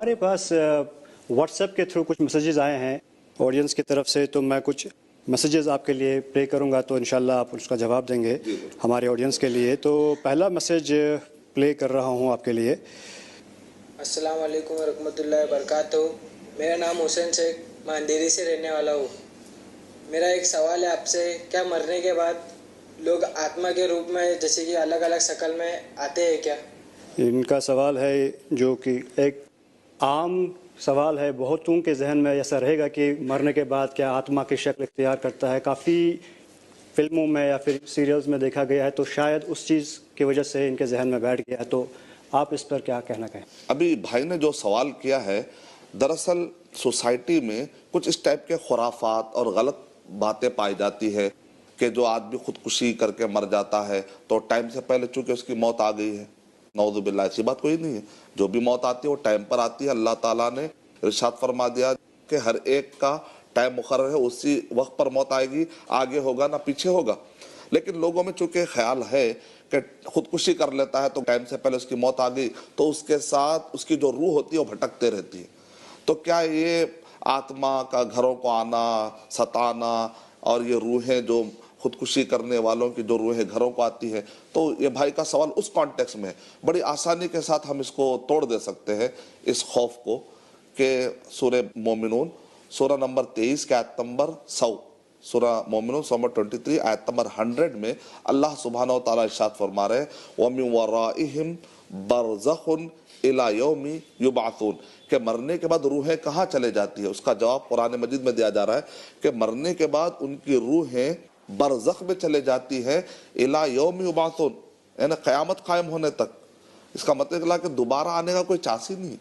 ہمارے پاس what's app کے through کچھ میسیجز آئے ہیں آڈینس کی طرف سے، تو میں کچھ میسیجز آپ کے لیے پلے کروں گا، تو انشاءاللہ آپ اس کا جواب دیں گے ہمارے آڈینس کے لیے۔ تو پہلا میسیج پلے کر رہا ہوں آپ کے لیے۔ السلام علیکم ورحمۃ اللہ وبرکاتہ۔ میرا نام حسین شیخ، میں اندھیری سے رہنے والا ہوں۔ میرا ایک سوال ہے آپ سے، کیا مرنے کے بعد لوگ آتما کے روپ میں جیسے کہ الگ الگ شکل میں آتے ہیں کیا؟ ان کا سوال ہے جو کہ ایک عام سوال ہے، بہتوں کے ذہن میں ایسا رہے گا کہ مرنے کے بعد کیا آتما کی شکل اختیار کرتا ہے۔ کافی فلموں میں یا پھر سیریلز میں دیکھا گیا ہے، تو شاید اس چیز کی وجہ سے ان کے ذہن میں بیٹھ گیا ہے۔ تو آپ اس پر کیا کہنا کہیں؟ ابھی بھائی نے جو سوال کیا ہے، دراصل سوسائٹی میں کچھ اس ٹائپ کے خرافات اور غلط باتیں پائی جاتی ہے کہ جو آدمی خودکشی کر کے مر جاتا ہے تو ٹائم سے پہلے چونکہ اس کی موت آ گئی ہے۔ نعوذ باللہ، ایسی بات کوئی نہیں ہے۔ جو بھی موت آتی ہے وہ ٹائم پر آتی ہے۔ اللہ تعالیٰ نے ارشاد فرما دیا کہ ہر ایک کا ٹائم مقرر ہے، اسی وقت پر موت آئے گی، آگے ہوگا نہ پیچھے ہوگا۔ لیکن لوگوں میں چونکہ خیال ہے کہ خودکشی کر لیتا ہے تو ٹائم سے پہلے اس کی موت آ گئی، تو اس کے ساتھ اس کی جو روح ہوتی ہے وہ بھٹکتے رہتی ہے۔ تو کیا یہ آتما کا گھروں کو آنا، ستانا، اور یہ روحیں جو خودکشی کرنے والوں کی جو روحیں گھروں کو آتی ہے، تو یہ بھائی کا سوال اس کانٹیکس میں بڑی آسانی کے ساتھ ہم اس کو توڑ دے سکتے ہیں، اس خوف کو، کہ سورہ مومنون سورہ نمبر 23 کے آیت نمبر 100، سورہ مومنون سورہ نمبر 23 آیت نمبر 100 میں اللہ سبحانہ و تعالیٰ ارشاد فرما رہے ہیں وَمِن وَرَائِهِمْ بَرْزَخٌ إِلَى يَوْمِ يُبْعَثُونَ، کہ مرنے کے بعد روحیں کہاں چلے جاتی ہے۔ اس کا جواب قرآن مجید میں دیا جا رہا ہے کہ مرنے کے بعد ان کی روحیں برزخ میں چلے جاتی ہے، اِلَى يَوْمِ يُبْعَثُونَ، یعنی قیامت قائم ہونے تک۔ اس کا مطلب ہے کہ دوبارہ آنے کا کوئی چانس ہی نہیں،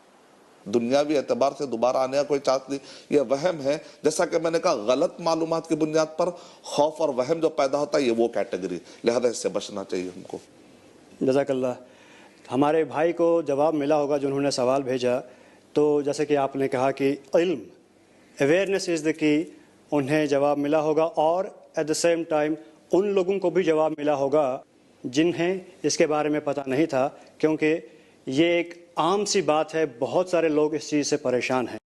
دنیاوی اعتبار سے دوبارہ آنے کا کوئی چانس نہیں۔ یہ وہم ہے، جیسا کہ میں نے کہا غلط معلومات کی بنیاد پر خوف اور وہم جو پیدا ہوتا ہے، یہ وہ کیٹیگری، لہذا اس سے بچنا چاہیے ہم کو۔ جزاک اللہ۔ ہمارے بھائی کو جواب ملا ہوگا جنہوں نے سوال بھیجا، تو جیسے کہ آپ نے کہا کہ علم، اویئرنیس از دا کی، انہیں جواب ملا ہوگا، اور ایٹ دا سیم ٹائم ان لوگوں کو بھی جواب ملا ہوگا جنہیں اس کے بارے میں پتہ نہیں تھا، کیونکہ یہ ایک عام سی بات ہے، بہت سارے لوگ اس چیز سے پریشان ہیں۔